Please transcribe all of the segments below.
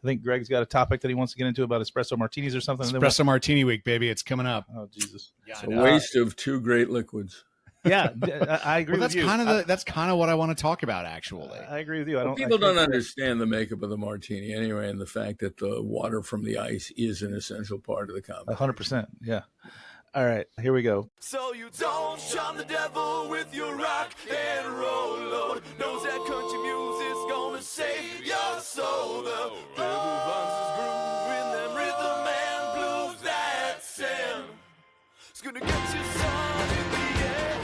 I think Greg's got a topic that he wants to get into about espresso martinis or something. Espresso Martini week, baby. It's coming up. Oh, Jesus. Yeah, it's a waste of two great liquids. Yeah, I agree with you. That's kind of what I want to talk about, actually. I agree with you. People don't understand the makeup of the martini anyway, and the fact that the water from the ice is an essential part of the combination. 100%. Yeah. All right, here we go. So you don't shun the devil with your rock and roll load. Knows that country music's gonna save your soul. The devil finds his groove in them rhythm and blues that sound. It's gonna get you sun in the air.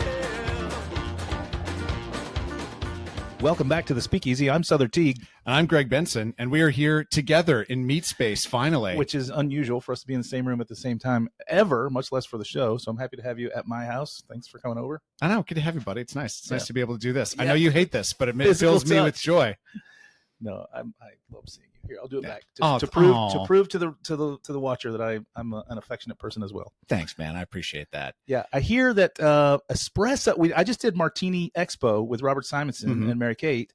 Welcome back to the Speakeasy. I'm Sother Teague. And I'm Greg Benson, and we are here together in Meat Space, finally. Which is unusual for us to be in the same room at the same time ever, much less for the show. So I'm happy to have you at my house. Thanks for coming over. I know. Good to have you, buddy. It's nice. It's nice to be able to do this. I know you hate this, but it fills me with joy. No, I love seeing you. Here, I'll do it back to prove to the watcher that I'm an affectionate person as well. Thanks, man. I appreciate that. Yeah, I hear that espresso. I just did Martini Expo with Robert Simonson and Mary Kate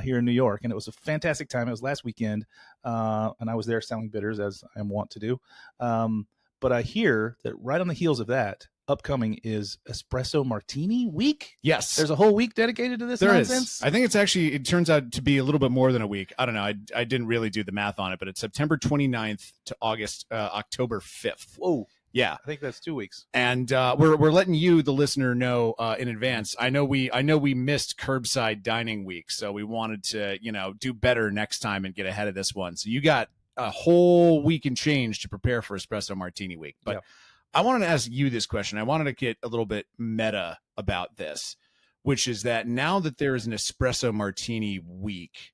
here in New York, and it was a fantastic time. It was last weekend, and I was there selling bitters as I am wont to do. But I hear that right on the heels of that, upcoming is Espresso Martini week. Yes, there's a whole week dedicated to this nonsense. I think it turns out to be a little bit more than a week. I don't know. I didn't really do the math on it, but it's September 29th to October 5th. Whoa. Yeah, I think that's 2 weeks. And we're letting you, the listener, know in advance. I know we missed curbside dining week, so we wanted to do better next time and get ahead of this one. So you got a whole week and change to prepare for Espresso Martini week. But I wanted to ask you this question. I wanted to get a little bit meta about this, which is that now that there is an Espresso Martini week,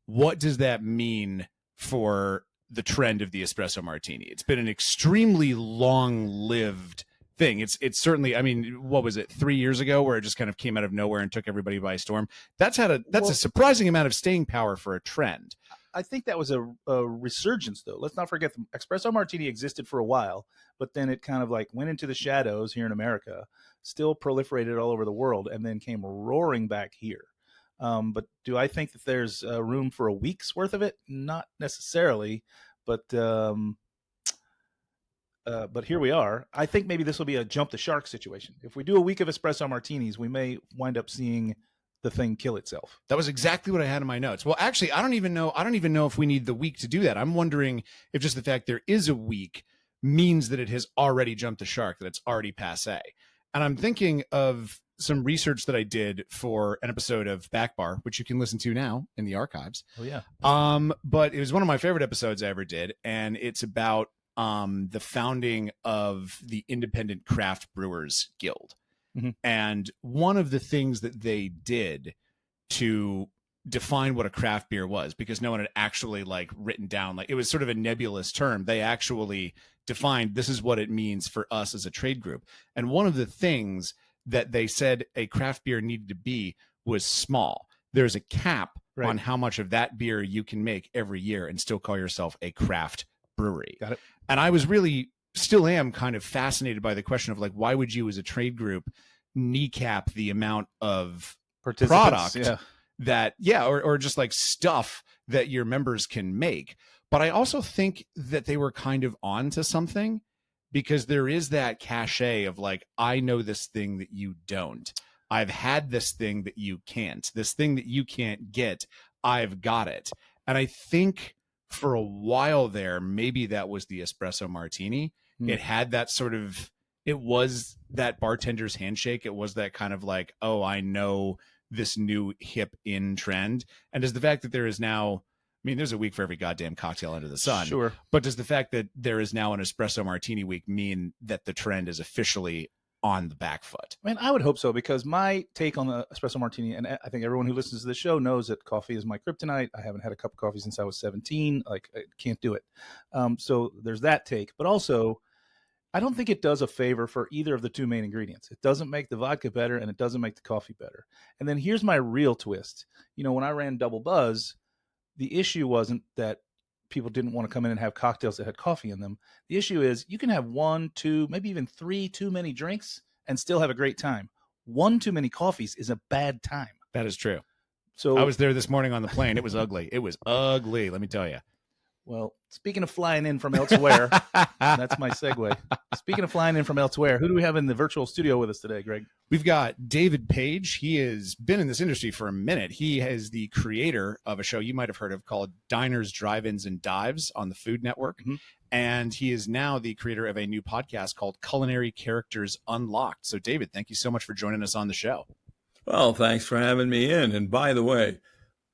what does that mean for the trend of the Espresso Martini? It's been an extremely long-lived thing. It's certainly, I mean, what was it, 3 years ago, where it just kind of came out of nowhere and took everybody by storm? That's a surprising amount of staying power for a trend. I think that was a resurgence, though. Let's not forget the Espresso Martini existed for a while, but then it kind of like went into the shadows here in America, still proliferated all over the world, and then came roaring back here. But do I think that there's room for a week's worth of it? Not necessarily, but here we are. I think maybe this will be a jump the shark situation. If we do a week of Espresso Martinis, we may wind up seeing the thing kill itself. That was exactly what I had in my notes. Well, actually, I don't even know if we need the week to do that. I'm wondering if just the fact there is a week means that it has already jumped the shark, that it's already passé. And I'm thinking of some research that I did for an episode of Back Bar, which you can listen to now in the archives. Oh yeah. But it was one of my favorite episodes I ever did, and it's about the founding of the Independent Craft Brewers Guild. Mm-hmm. And one of the things that they did to define what a craft beer was, because no one had actually written down, it was sort of a nebulous term. They actually defined, this is what it means for us as a trade group. And one of the things that they said a craft beer needed to be was small. There's a cap on how much of that beer you can make every year and still call yourself a craft brewery. Got it. And I was still am kind of fascinated by the question of why would you as a trade group kneecap the amount of product or just stuff that your members can make. But I also think that they were kind of on to something, because there is that cachet of I know this thing that you don't. I've had this thing that you can't. This thing that you can't get, I've got it. And I think for a while there, maybe that was the Espresso Martini. It had that it was that bartender's handshake. It was that kind of oh, I know this new hip in trend. And does the fact that there is now, there's a week for every goddamn cocktail under the sun. Sure. But does the fact that there is now an Espresso Martini week mean that the trend is officially on the back foot? I would hope so, because my take on the Espresso Martini, and I think everyone who listens to the show knows that coffee is my kryptonite. I haven't had a cup of coffee since I was 17. I can't do it. So there's that take. But also, I don't think it does a favor for either of the two main ingredients. It doesn't make the vodka better, and it doesn't make the coffee better. And then here's my real twist. When I ran Double Buzz, the issue wasn't that people didn't want to come in and have cocktails that had coffee in them. The issue is you can have 1, 2, maybe even 3 too many drinks and still have a great time. 1 too many coffees is a bad time. That is true. So I was there this morning on the plane. It was ugly. It was ugly, let me tell you. Well, speaking of flying in from elsewhere, that's my segue. Speaking of flying in from elsewhere, who do we have in the virtual studio with us today, Greg? We've got David Page. He has been in this industry for a minute. He is the creator of a show you might have heard of called Diners, Drive-Ins, and Dives on the Food Network. Mm-hmm. And he is now the creator of a new podcast called Culinary Characters Unlocked. So, David, thank you so much for joining us on the show. Well, thanks for having me in. And by the way,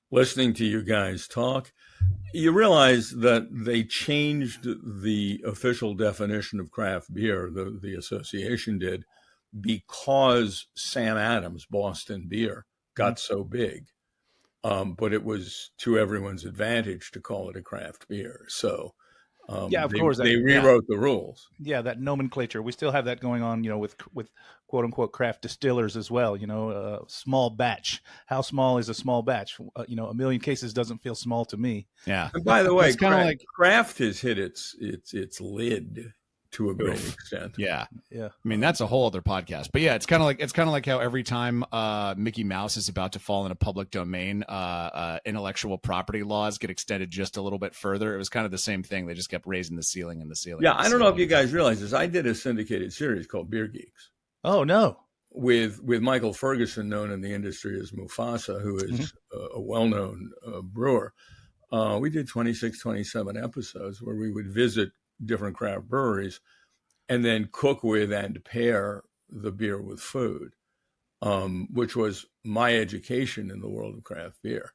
listening to you guys talk, you realize that they changed the official definition of craft beer, the association did, because Sam Adams, Boston Beer, got so big. But it was to everyone's advantage to call it a craft beer. So yeah, of course. They rewrote the rules. Yeah, that nomenclature. We still have that going on, with quote unquote craft distillers as well. Small batch. How small is a small batch? A million cases doesn't feel small to me. Yeah. And by the way, kind of like craft has hit its lid to a great extent. Yeah. I mean, that's a whole other podcast. But yeah, it's kind of like how every time Mickey Mouse is about to fall in a public domain, intellectual property laws get extended just a little bit further. It was kind of the same thing. They just kept raising the ceiling and the ceiling. Yeah, I don't know if you guys realize this. I did a syndicated series called Beer Geeks. Oh no. With Michael Ferguson, known in the industry as Mufasa, who is a well-known brewer. We did 26, 27 episodes where we would visit different craft breweries and then cook with and pair the beer with food, which was my education in the world of craft beer,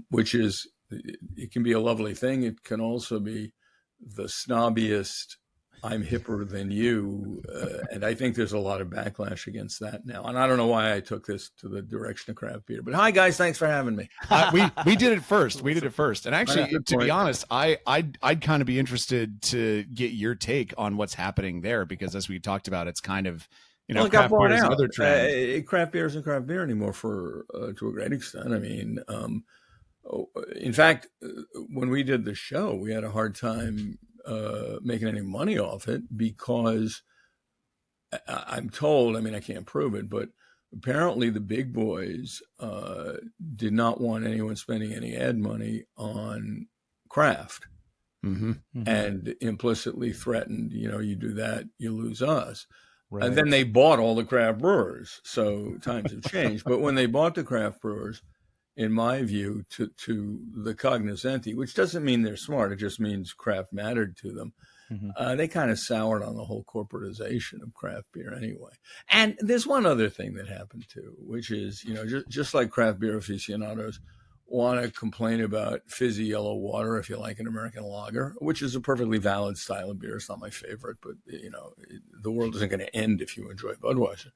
which is, it can be a lovely thing. It can also be the snobbiest, I'm hipper than you. And I think there's a lot of backlash against that now. And I don't know why I took this to the direction of craft beer, but hi guys, thanks for having me. We did it first. We did it first. And actually, to be honest, I'd kind of be interested to get your take on what's happening there, because as we talked about, it's kind of, craft beer is another trend. Craft beer isn't craft beer anymore to a great extent. I mean, in fact, when we did the show, we had a hard time making any money off it, because I'm told, I mean, I can't prove it, but apparently the big boys did not want anyone spending any ad money on craft, and implicitly threatened, you do that, you lose us. Right. And then they bought all the craft brewers. So times have changed. But when they bought the craft brewers, in my view, to the cognoscenti, which doesn't mean they're smart, it just means craft mattered to them. They kind of soured on the whole corporatization of craft beer anyway. And there's one other thing that happened too, which is, just like craft beer aficionados want to complain about fizzy yellow water if you like an American lager, which is a perfectly valid style of beer. It's not my favorite, but the world isn't going to end if you enjoy Budweiser.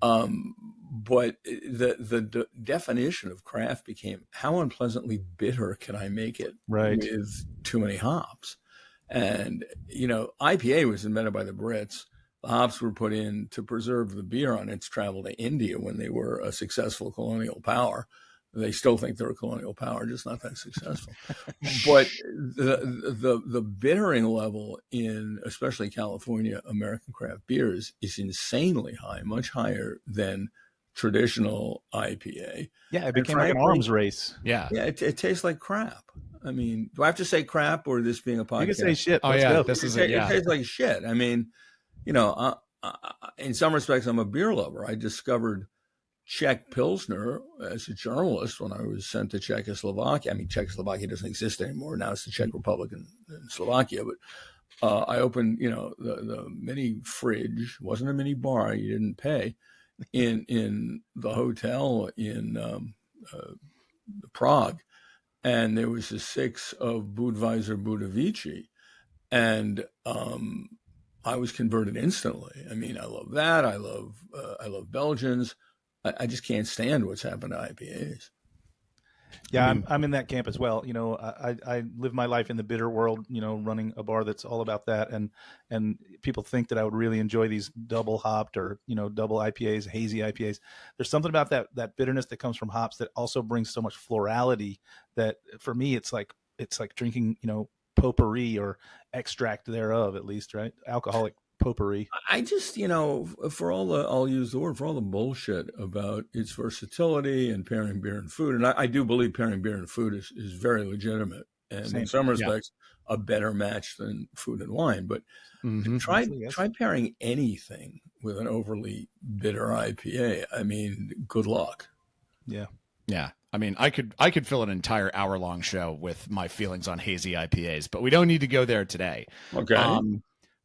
But the definition of craft became, how unpleasantly bitter can I make it with too many hops? And, IPA was invented by the Brits. The hops were put in to preserve the beer on its travel to India when they were a successful colonial power. They still think they're a colonial power, just not that successful. But the bittering level in, especially California, American craft beers is insanely high, much higher than traditional IPA. Yeah, it became like an arms race. Yeah, it tastes like crap. I mean, do I have to say crap, or this being a podcast? You can say shit. Oh, yeah, this is it. It tastes like shit. I mean, in some respects, I'm a beer lover. I discovered Czech Pilsner as a journalist when I was sent to Czechoslovakia. I mean, Czechoslovakia doesn't exist anymore. Now it's the Czech Republic and Slovakia. But I opened, the mini fridge. It wasn't a mini bar. You didn't pay. In the hotel in Prague. And there was a 6 of Budweiser Budovici. And I was converted instantly. I mean, I love that. I love Belgians. I just can't stand what's happened to IPAs. Yeah, I'm in that camp as well. I live my life in the bitter world, running a bar that's all about that. And people think that I would really enjoy these double hopped or, double IPAs, hazy IPAs. There's something about that bitterness that comes from hops that also brings so much florality that for me, it's like drinking, potpourri or extract thereof, at least, right? Alcoholic potpourri. I just, I'll use the word, for all the bullshit about its versatility and pairing beer and food. And I do believe pairing beer and food is very legitimate. and in some respects a better match than food and wine. But try pairing anything with an overly bitter IPA. I mean, good luck. Yeah. Yeah. I mean, I could fill an entire hour-long show with my feelings on hazy IPAs, but we don't need to go there today. Okay.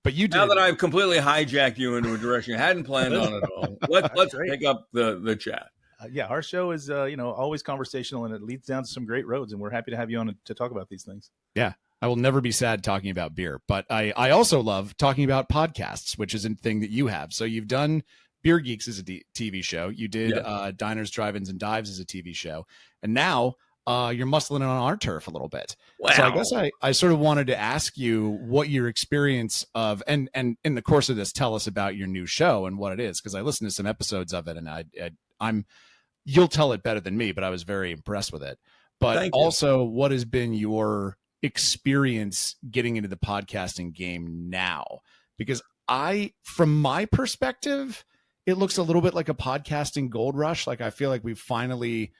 But you did. Now that I've completely hijacked you into a direction you hadn't planned on at all, let's pick up the chat. Yeah, our show is always conversational, and it leads down to some great roads, and we're happy to have you on to talk about these things. Yeah. I will never be sad talking about beer, but I also love talking about podcasts, which is a thing that you have. So you've done Beer Geeks as a TV show. You did Diners, Drive-Ins, and Dives as a TV show. And now you're muscling on our turf a little bit. Wow. So I guess I sort of wanted to ask you what your experience of, and in the course of this, tell us about your new show and what it is, because I listened to some episodes of it, and you'll tell it better than me, but I was very impressed with it. But also, what has been your experience getting into the podcasting game now? Because from my perspective, it looks a little bit like a podcasting gold rush. Like, I feel like we've finally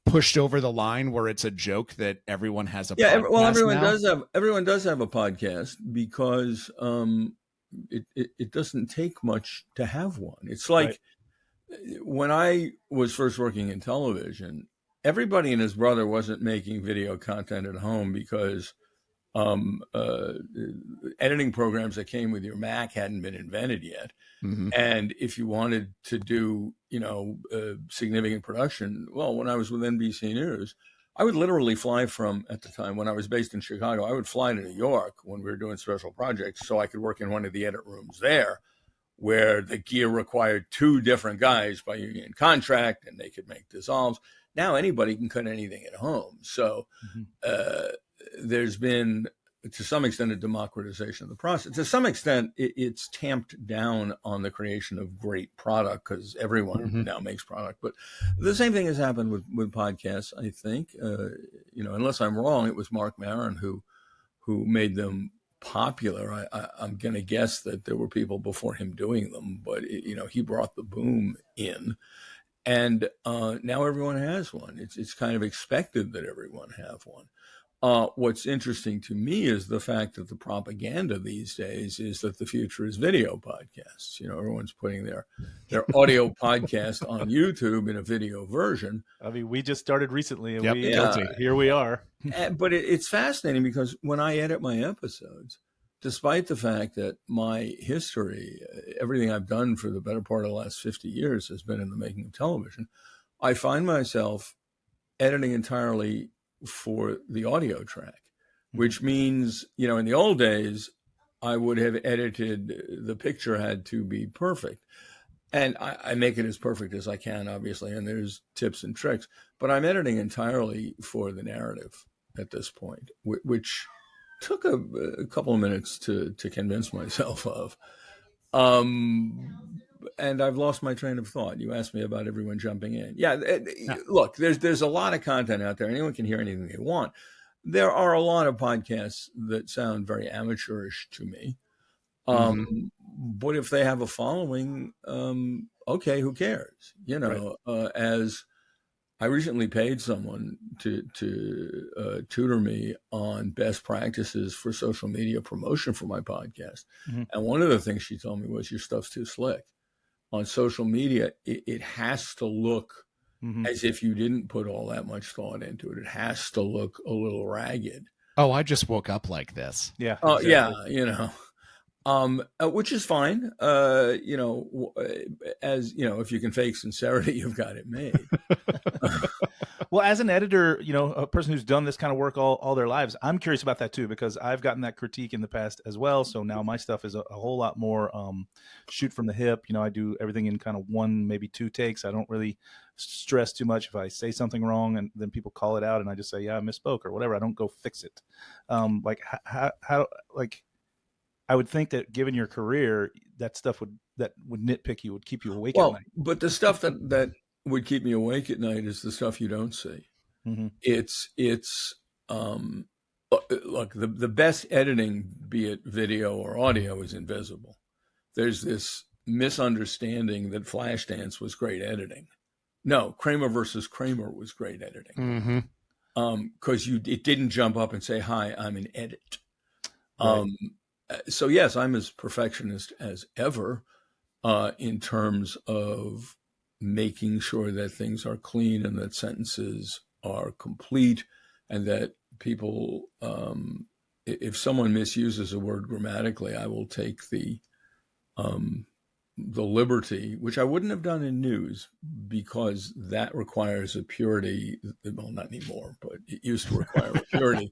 pushed over the line where it's a joke that everyone has a podcast. Well, everyone does have a podcast, because it doesn't take much to have one. It's like when I was first working in television, everybody and his brother wasn't making video content at home because editing programs that came with your Mac hadn't been invented yet. Mm-hmm. And if you wanted to do, significant production, well, when I was with NBC News, I would literally fly at the time when I was based in Chicago, I would fly to New York when we were doing special projects so I could work in one of the edit rooms there, where the gear required 2 different guys by union contract, and they could make dissolves. Now anybody can cut anything at home. So there's been, to some extent, a democratization of the process. To some extent, it's tamped down on the creation of great product, because everyone now makes product. But the same thing has happened with podcasts, I think. Unless I'm wrong, it was Mark Maron who made them popular. I'm going to guess that there were people before him doing them, but he brought the boom in. And now everyone has one. It's kind of expected that everyone have one. What's interesting to me is the fact that the propaganda these days is that the future is video podcasts. Everyone's putting their audio podcast on YouTube in a video version. I mean, we just started recently, and here we are. But it's fascinating, because when I edit my episodes, despite the fact that my history, everything I've done for the better part of the last 50 years has been in the making of television, I find myself editing entirely for the audio track, which means, in the old days, I would have edited, the picture had to be perfect. And I make it as perfect as I can, obviously, and there's tips and tricks, but I'm editing entirely for the narrative at this point, which took a couple of minutes to convince myself of. And I've lost my train of thought. You asked me about everyone jumping in. Look, there's a lot of content out there. Anyone can hear anything they want. There are a lot of podcasts that sound very amateurish to me. But if they have a following, okay, who cares? As I recently paid someone to tutor me on best practices for social media promotion for my podcast. And one of the things she told me was, your stuff's too slick. On social media, it has to look as if you didn't put all that much thought into it. It has to look a little ragged. Oh, I just woke up like this. Yeah. Exactly. Which is fine. As if you can fake sincerity, you've got it made. Well, as an editor, a person who's done this kind of work all their lives, I'm curious about that too, because I've gotten that critique in the past as well. So now my stuff is a whole lot more shoot from the hip. I do everything in kind of 1, maybe 2 takes. I don't really stress too much if I say something wrong and then people call it out and I just say, yeah, I misspoke or whatever. I don't go fix it. How I would think that given your career, that stuff would nitpick you, would keep you awake at night. But the stuff that would keep me awake at night is the stuff you don't see. It's look, the best editing, be it video or audio, is invisible. There's this misunderstanding that Flashdance was great editing. No, Kramer versus Kramer was great editing. because it didn't jump up and say, "Hi, I'm an edit." Right. So yes, I'm as perfectionist as ever in terms of making sure that things are clean and that sentences are complete, and that people, if someone misuses a word grammatically, I will take the liberty, which I wouldn't have done in news, because that requires a purity. Well, not anymore, but it used to require a purity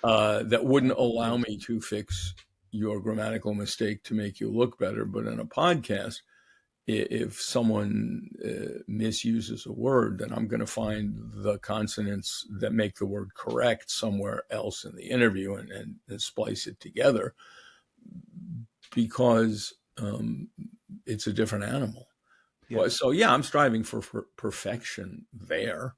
that wouldn't allow me to fix your grammatical mistake to make you look better. But in a podcast, if someone misuses a word, then I'm going to find the consonants that make the word correct somewhere else in the interview and splice it together, because it's a different animal. Yeah. So yeah, I'm striving for perfection there.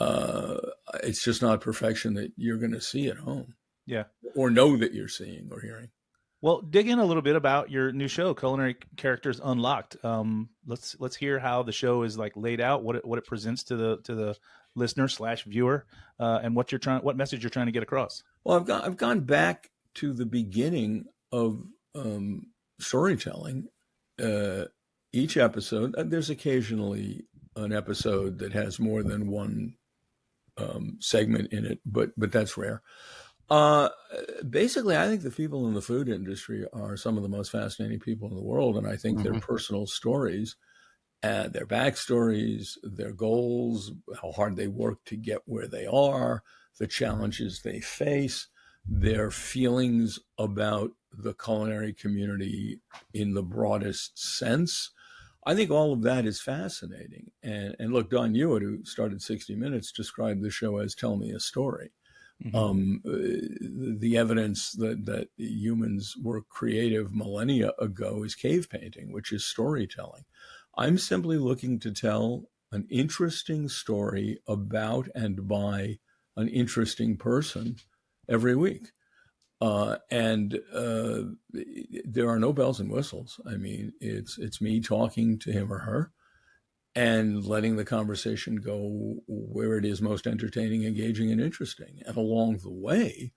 It's just not perfection that you're going to see at home. Yeah. Or know that you're seeing or hearing. Well, dig in a little bit about your new show, Culinary Characters Unlocked. Let's hear how the show is like laid out, what it presents to the listener / viewer, and what message you're trying to get across. Well, I've gone back to the beginning of storytelling. Each episode, there's occasionally an episode that has more than one segment in it, but that's rare. Basically, I think the people in the food industry are some of the most fascinating people in the world, and I think their personal stories and their backstories, their goals, how hard they work to get where they are, the challenges they face, their feelings about the culinary community in the broadest sense. I think all of that is fascinating. And look, Don Hewitt, who started 60 Minutes, described the show as "Tell Me a Story." The evidence that humans were creative millennia ago is cave painting, which is storytelling. I'm simply looking to tell an interesting story about and by an interesting person every week. And there are no bells and whistles. I mean, it's me talking to him or her and letting the conversation go where it is most entertaining, engaging, and interesting. And along the way,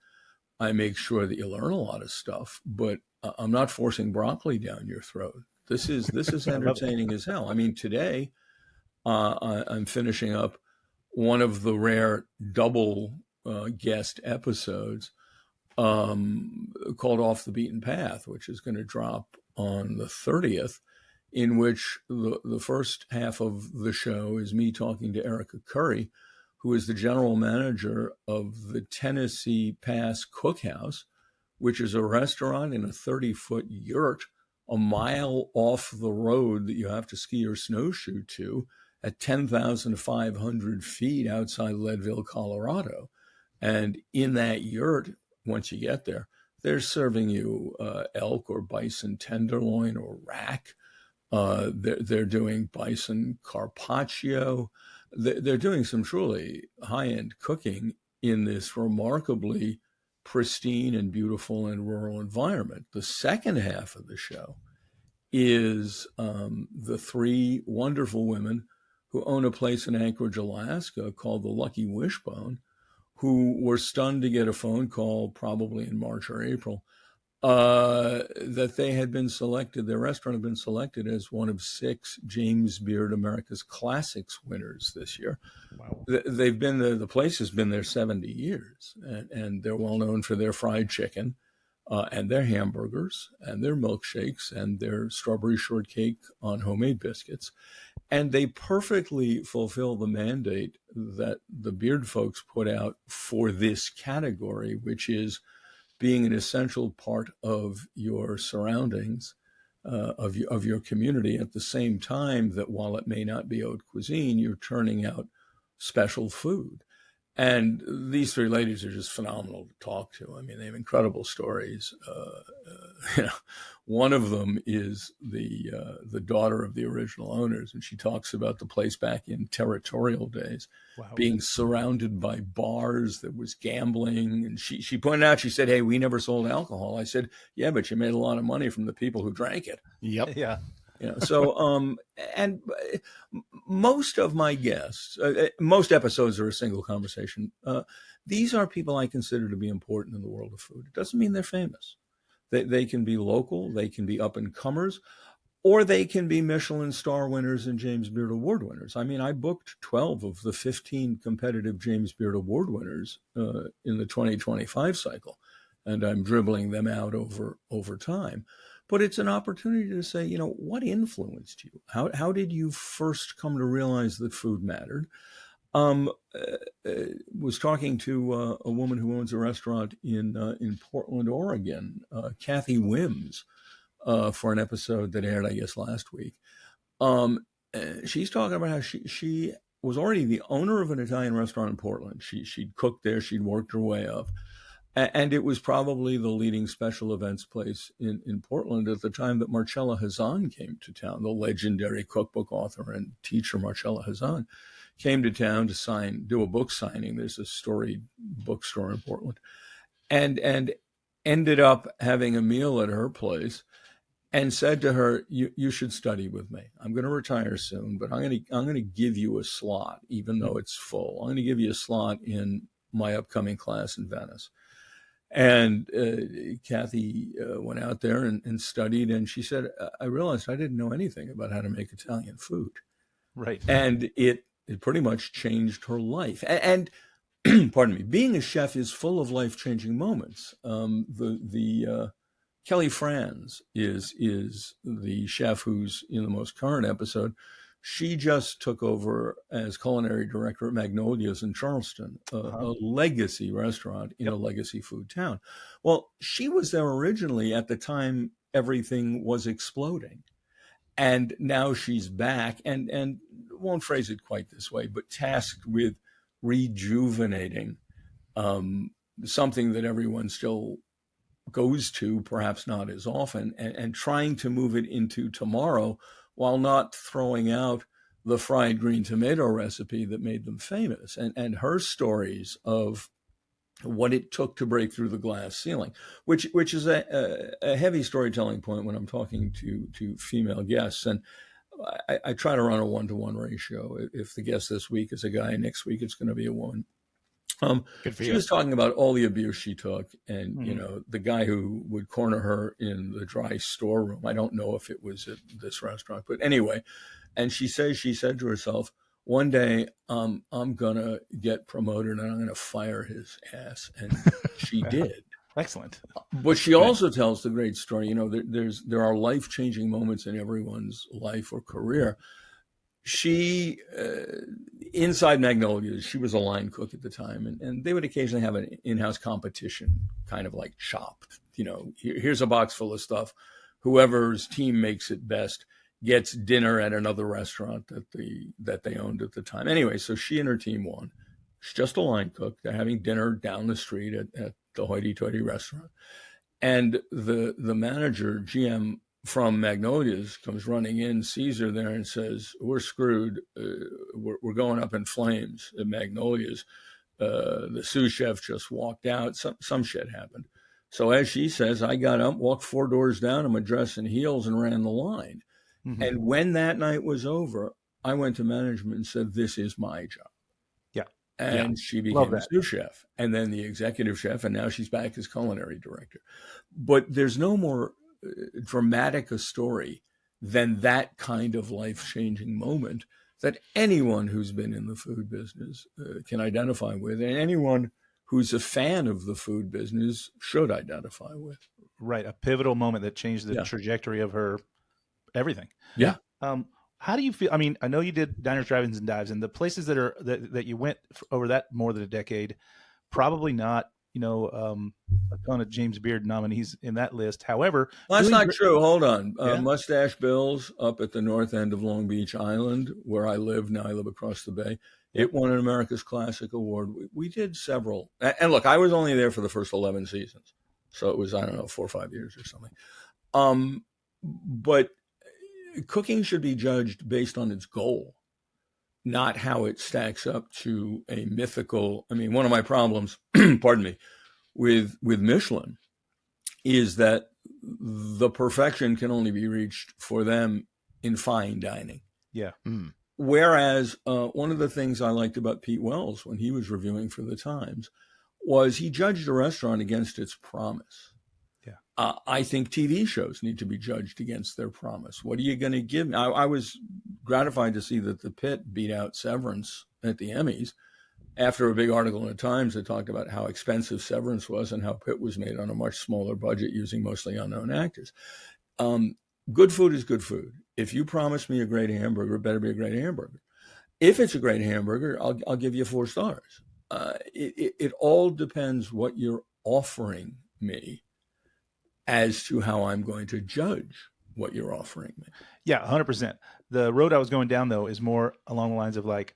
I make sure that you learn a lot of stuff, but I'm not forcing broccoli down your throat. This is entertaining as hell. I mean, today I'm finishing up one of the rare double guest episodes called Off the Beaten Path, which is going to drop on the 30th, in which the first half of the show is me talking to Erica Curry, who is the general manager of the Tennessee Pass Cookhouse, which is a restaurant in a 30-foot yurt a mile off the road that you have to ski or snowshoe to at 10,500 feet outside Leadville, Colorado. And in that yurt, once you get there, they're serving you elk or bison tenderloin or rack. They're doing bison carpaccio. They're doing some truly high-end cooking in this remarkably pristine and beautiful and rural environment. The second half of the show is the three wonderful women who own a place in Anchorage, Alaska called the Lucky Wishbone, who were stunned to get a phone call probably in March or April that they had been selected, their restaurant had been selected as one of 6 James Beard America's Classics winners this year. Wow. They've been there, the place has been there 70 years, and they're well known for their fried chicken and their hamburgers and their milkshakes and their strawberry shortcake on homemade biscuits. And they perfectly fulfill the mandate that the Beard folks put out for this category, which is being an essential part of your surroundings, of your community, at the same time that while it may not be haute cuisine, you're turning out special food. And these 3 ladies are just phenomenal to talk to. I mean, they have incredible stories. One of them is the daughter of the original owners, and she talks about the place back in territorial days, being surrounded by bars. There was gambling, and she pointed out, she said, "Hey, we never sold alcohol." I said, "Yeah, but you made a lot of money from the people who drank it." Yep. Yeah. Yeah. So, and most of my guests, most episodes are a single conversation. These are people I consider to be important in the world of food. It doesn't mean they're famous. They can be local, they can be up and comers, or they can be Michelin star winners and James Beard Award winners. I mean, I booked 12 of the 15 competitive James Beard Award winners in the 2025 cycle, and I'm dribbling them out over time. But it's an opportunity to say, you know, what influenced you? How did you first come to realize that food mattered? Was talking to a woman who owns a restaurant in Portland, Oregon, Kathy Wims, for an episode that aired, I guess, last week. She's talking about how she was already the owner of an Italian restaurant in Portland. She'd cooked there, she'd worked her way up. And it was probably the leading special events place in Portland at the time that Marcella Hazan came to town. The legendary cookbook author and teacher Marcella Hazan came to town to do a book signing. There's a storied bookstore in Portland, and ended up having a meal at her place, and said to her, "You should study with me. I'm going to retire soon, but I'm going to give you a slot, even though it's full. I'm going to give you a slot in my upcoming class in Venice." And Kathy went out there and studied, and she said, "I realized I didn't know anything about how to make Italian food." Right. And it pretty much changed her life. And pardon me, being a chef is full of life-changing moments. Kelly Franz is the chef who's in the most current episode. She just took over as culinary director at Magnolia's in Charleston, a legacy restaurant in a legacy food town. Well, she was there originally at the time everything was exploding. And now she's back and won't phrase it quite this way, but tasked with rejuvenating something that everyone still goes to, perhaps not as often, and trying to move it into tomorrow while not throwing out the fried green tomato recipe that made them famous. And her stories of what it took to break through the glass ceiling, which is a heavy storytelling point when I'm talking to female guests. And I try to run a 1-to-1 ratio. If the guest this week is a guy, next week it's going to be a woman. She was talking about all the abuse she took, and you know, the guy who would corner her in the dry storeroom. I don't know if it was at this restaurant, but anyway. And she said to herself, one day I'm gonna get promoted and I'm gonna fire his ass, and she did. Excellent. But she also tells the great story. You know, there are life-changing moments in everyone's life or career. She, inside Magnolia's, she was a line cook at the time, and they would occasionally have an in-house competition, kind of like Chopped. You know, here's a box full of stuff. Whoever's team makes it best gets dinner at another restaurant that they owned at the time. Anyway, so she and her team won. She's just a line cook. They're having dinner down the street at the hoity-toity restaurant. And the manager, GM, from Magnolia's comes running in, sees her there, and says, "We're screwed. We're going up in flames at Magnolia's. The sous chef just walked out. Some shit happened." So as she says, I got up, walked 4 doors down in my dress and heels, and ran the line. Mm-hmm. And when that night was over, I went to management and said, "This is my job." Yeah. And she became a sous chef, and then the executive chef, and now she's back as culinary director. But there's no more dramatic a story than that kind of life-changing moment that anyone who's been in the food business can identify with, and anyone who's a fan of the food business should identify with. Right, a pivotal moment that changed the trajectory of her everything. Yeah. How do you feel? I mean, I know you did diners, drive-ins, and dives, and the places that you went over that more than a decade, probably not, you know, a ton of James Beard nominees in that list. However, well, that's not true. Hold on. Mustache Bill's up at the north end of Long Beach Island, where I live. Now I live across the bay. It won an America's Classic Award. We did several. And look, I was only there for the first 11 seasons. So it was, I don't know, 4 or 5 years or something. But cooking should be judged based on its goal, not how it stacks up to a mythical. I mean, one of my problems, pardon me, with Michelin is that the perfection can only be reached for them in fine dining. Yeah. Whereas one of the things I liked about Pete Wells when he was reviewing for the Times was he judged a restaurant against its promise. Yeah. I think TV shows need to be judged against their promise. What are you going to give me? I was gratified to see that The Pit beat out Severance at the Emmys after a big article in the Times that talked about how expensive Severance was and how Pit was made on a much smaller budget using mostly unknown actors. Good food is good food. If you promise me a great hamburger, it better be a great hamburger. If it's a great hamburger, I'll give you 4 stars. It all depends what you're offering me as to how I'm going to judge what you're offering me. Yeah, 100%. The road I was going down, though, is more along the lines of like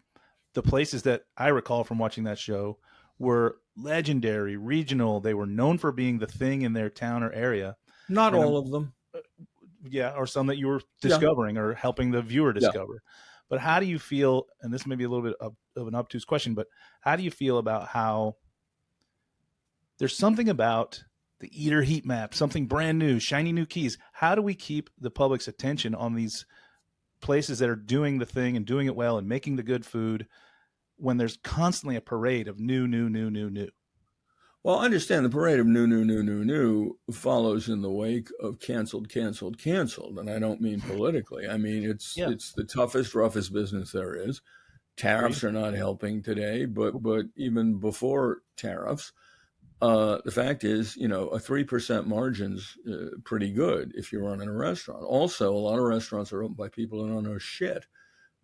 the places that I recall from watching that show were legendary, regional. They were known for being the thing in their town or area. Not all of them. Yeah, or some that you were discovering or helping the viewer discover. Yeah. But how do you feel, and this may be a little bit of an obtuse question, but how do you feel about how there's something about the eater heat map, something brand new, shiny new keys? How do we keep the public's attention on these places that are doing the thing and doing it well and making the good food when there's constantly a parade of new? Well, understand the parade of new follows in the wake of canceled. And I don't mean politically. I mean, it's the toughest, roughest business there is. Tariffs are not helping today, but even before tariffs, the fact is, a 3% margin's pretty good if you're running a restaurant. Also, a lot of restaurants are owned by people who don't know shit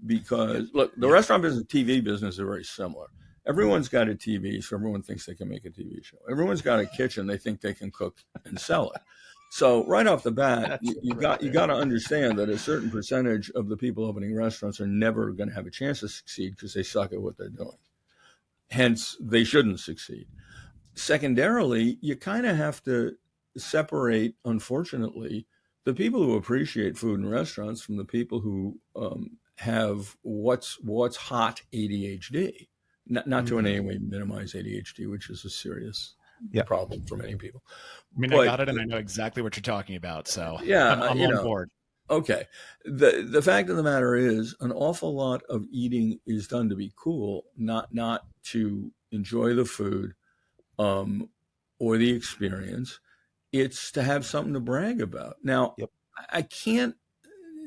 because, look, the restaurant business, TV business are very similar. Everyone's got a TV, so everyone thinks they can make a TV show. Everyone's got a kitchen, they think they can cook and sell it. So right off the bat, you got to understand that a certain percentage of the people opening restaurants are never going to have a chance to succeed because they suck at what they're doing. Hence, they shouldn't succeed. Secondarily, you kind of have to separate, unfortunately, the people who appreciate food in restaurants from the people who have what's hot ADHD. Not to in any way minimize ADHD, which is a serious problem for many people. I mean, I got it, and I know exactly what you're talking about. So I'm on board. Okay. The fact of the matter is, an awful lot of eating is done to be cool, not to enjoy the food or the experience. It's to have something to brag about. Now, I can't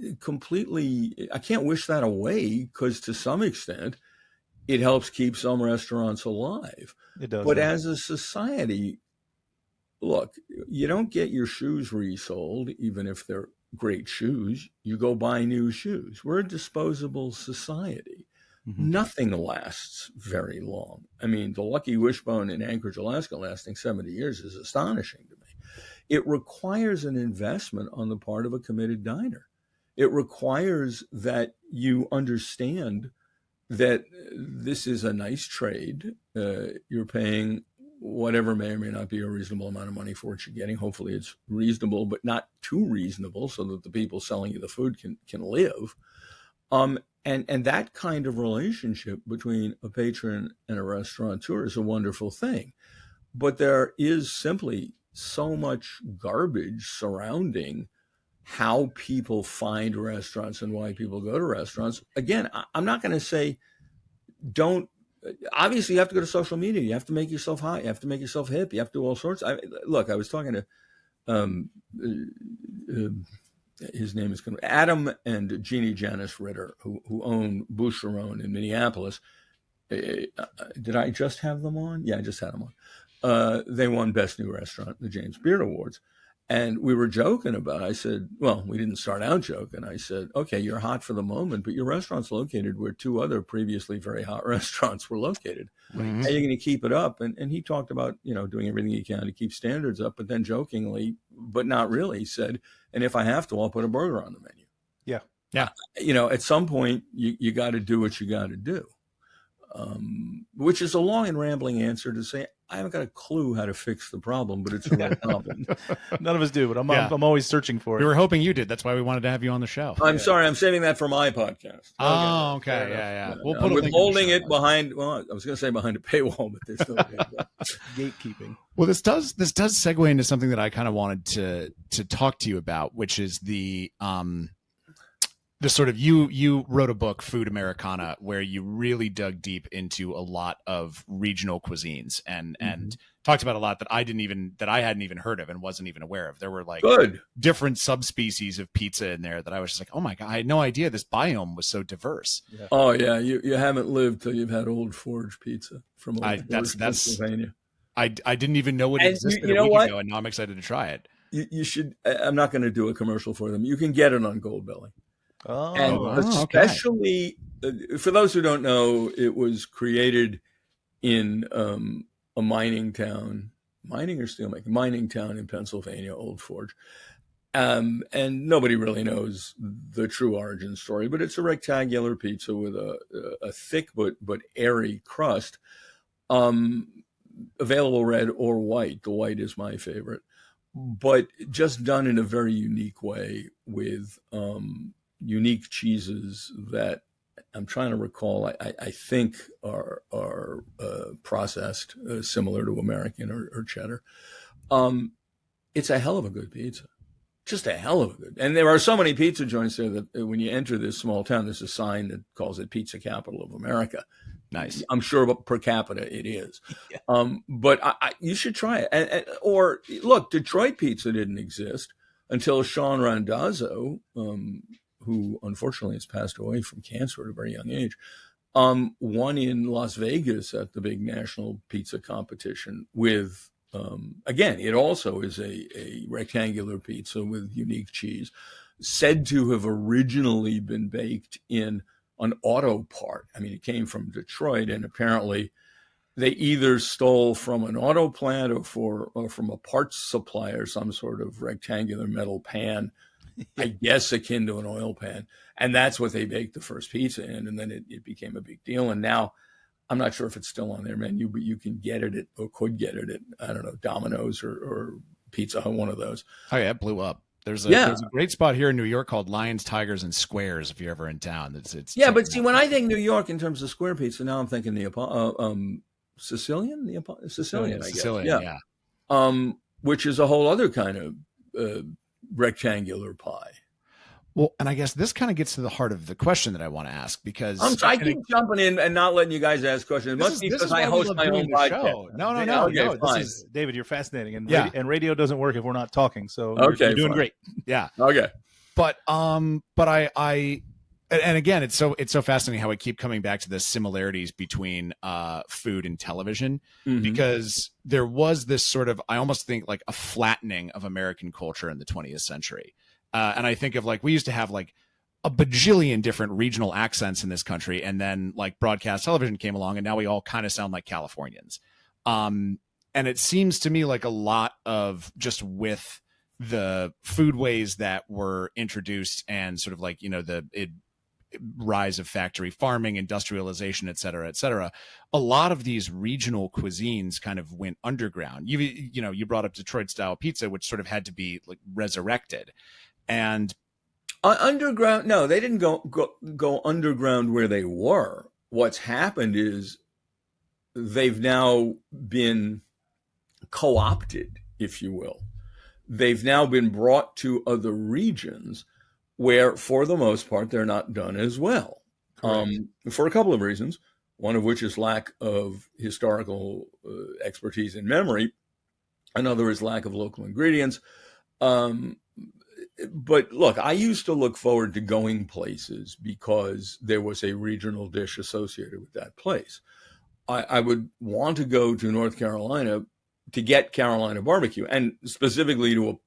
wish that away because to some extent, it helps keep some restaurants alive. It does. But as a society, look, you don't get your shoes resold, even if they're great shoes. You go buy new shoes. We're a disposable society. Mm-hmm. Nothing lasts very long. I mean, the Lucky Wishbone in Anchorage, Alaska, lasting 70 years is astonishing to me. It requires an investment on the part of a committed diner. It requires that you understand that this is a nice trade. You're paying whatever may or may not be a reasonable amount of money for what you're getting. Hopefully it's reasonable, but not too reasonable so that the people selling you the food can live. And that kind of relationship between a patron and a restaurateur is a wonderful thing. But there is simply so much garbage surrounding how people find restaurants and why people go to restaurants. Again, I'm not going to say obviously you have to go to social media. You have to make yourself hot. You have to make yourself hip. You have to do all sorts. I was talking to his name is Adam and Jeannie Janice Ritter, who own Boucheron in Minneapolis. Did I just have them on? Yeah, I just had them on. They won Best New Restaurant at the James Beard Awards. And we were joking about it. I said, well, we didn't start out joking. I said, okay, you're hot for the moment, but your restaurant's located where 2 other previously very hot restaurants were located. Mm-hmm. How are you going to keep it up? And he talked about, doing everything he can to keep standards up, but then jokingly, but not really, said, and if I have to, I'll put a burger on the menu. Yeah. Yeah. At some point, you got to do what you got to do, which is a long and rambling answer to say, I haven't got a clue how to fix the problem, but it's a real problem. None of us do, but I'm always searching for it. We were hoping you did. That's why we wanted to have you on the show. I'm sorry. I'm saving that for my podcast. Oh, okay. Yeah. We'll put withholding it behind, well, I was going to say behind a paywall, but there's no gatekeeping. Well, this does segue into something that I kind of wanted to talk to you about, which is the the sort of you wrote a book, Food Americana, where you really dug deep into a lot of regional cuisines and talked about a lot that I hadn't even heard of and wasn't even aware of. There were like different subspecies of pizza in there that I was just like, oh my God, I had no idea this biome was so diverse. Yeah. Oh yeah, you haven't lived till you've had Old Forge pizza from Pennsylvania. I didn't even know it existed a week ago, and now I'm excited to try it. You should. I'm not going to do a commercial for them. You can get it on Goldbelly. Oh, and especially for those who don't know, it was created in a mining town in Pennsylvania, Old Forge. And nobody really knows the true origin story, but it's a rectangular pizza with a thick but airy crust, available red or white. The white is my favorite, but just done in a very unique way with unique cheeses that I'm trying to recall. I think are processed similar to American or cheddar. It's a hell of a good pizza, just a hell of a good. And there are so many pizza joints there that when you enter this small town, there's a sign that calls it Pizza Capital of America. Nice. I'm sure per capita it is. Yeah. But you should try it. Or look, Detroit pizza didn't exist until Sean Randazzo, who unfortunately has passed away from cancer at a very young age, won in Las Vegas at the big national pizza competition with, again, it also is a rectangular pizza with unique cheese, said to have originally been baked in an auto part. I mean, it came from Detroit, and apparently they either stole from an auto plant or from a parts supplier, some sort of rectangular metal pan, I guess akin to an oil pan. And that's what they baked the first pizza in. And then it became a big deal. And now I'm not sure if it's still on their menu, but you can get it could get it at, I don't know, Domino's or Pizza Hut, one of those. Oh yeah, it blew up. There's a great spot here in New York called Lions, Tigers, and Squares. If you're ever in town, it's but see, when I think New York in terms of square pizza, now I'm thinking Sicilian, I guess. Yeah. Which is a whole other kind of rectangular pie. Well, and I guess this kind of gets to the heart of the question that I want to ask, because I keep jumping in and not letting you guys ask questions. It must be because I host my own podcast. No. This is, David, you're fascinating, and radio doesn't work if we're not talking. So you're doing great. Yeah. Okay. But I and again, it's so fascinating how I keep coming back to the similarities between food and television, because there was this sort of, I almost think like a flattening of American culture in the 20th century. And I think of like, we used to have like a bajillion different regional accents in this country. And then like broadcast television came along, and now we all kind of sound like Californians. And it seems to me like a lot of just with the foodways that were introduced and sort of like, you know, rise of factory farming, industrialization, et cetera, a lot of these regional cuisines kind of went underground. You brought up Detroit style pizza, which sort of had to be like resurrected. And underground, no, they didn't go underground where they were. What's happened is they've now been co-opted, if you will. They've now been brought to other regions where, for the most part, they're not done as well. For a couple of reasons, one of which is lack of historical expertise and memory. Another is lack of local ingredients. But look, I used to look forward to going places because there was a regional dish associated with that place. I would want to go to North Carolina to get Carolina barbecue, and specifically to a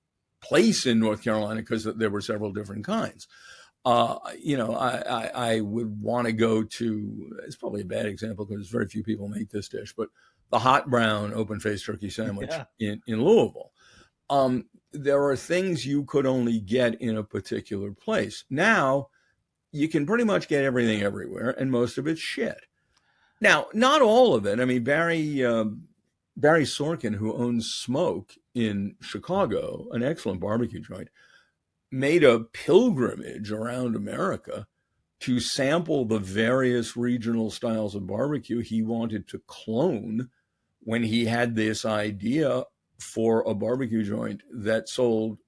place in North Carolina because there were several different kinds. I would want to go to, it's probably a bad example because very few people make this dish, but the hot brown open-faced turkey sandwich in Louisville. There are things you could only get in a particular place. Now, you can pretty much get everything everywhere, and most of it's shit. Now, not all of it. I mean, Barry Sorkin, who owns Smoke in Chicago, an excellent barbecue joint, made a pilgrimage around America to sample the various regional styles of barbecue he wanted to clone when he had this idea for a barbecue joint that sold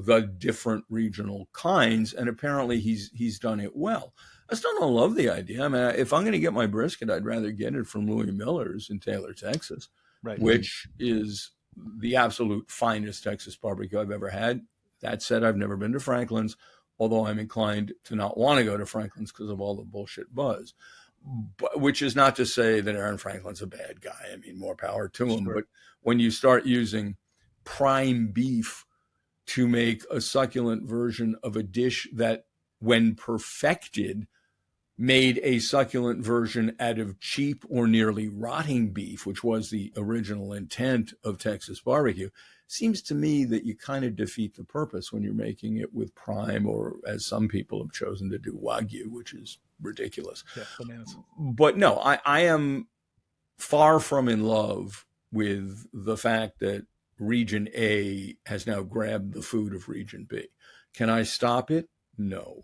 the different regional kinds, and apparently he's done it well. I still don't love the idea. I mean, if I'm going to get my brisket, I'd rather get it from Louis Miller's in Taylor, Texas, right, which is the absolute finest Texas barbecue I've ever had. That said, I've never been to Franklin's, although I'm inclined to not want to go to Franklin's because of all the bullshit buzz. But, which is not to say that Aaron Franklin's a bad guy. I mean, more power to him. Sure. But when you start using prime beef to make a succulent version of a dish that, when perfected, made a succulent version out of cheap or nearly rotting beef, which was the original intent of Texas barbecue, seems to me that you kind of defeat the purpose when you're making it with prime, or as some people have chosen to do, Wagyu, which is ridiculous. Yeah, bananas. But no, I am far from in love with the fact that Region A has now grabbed the food of Region B. Can I stop it? No.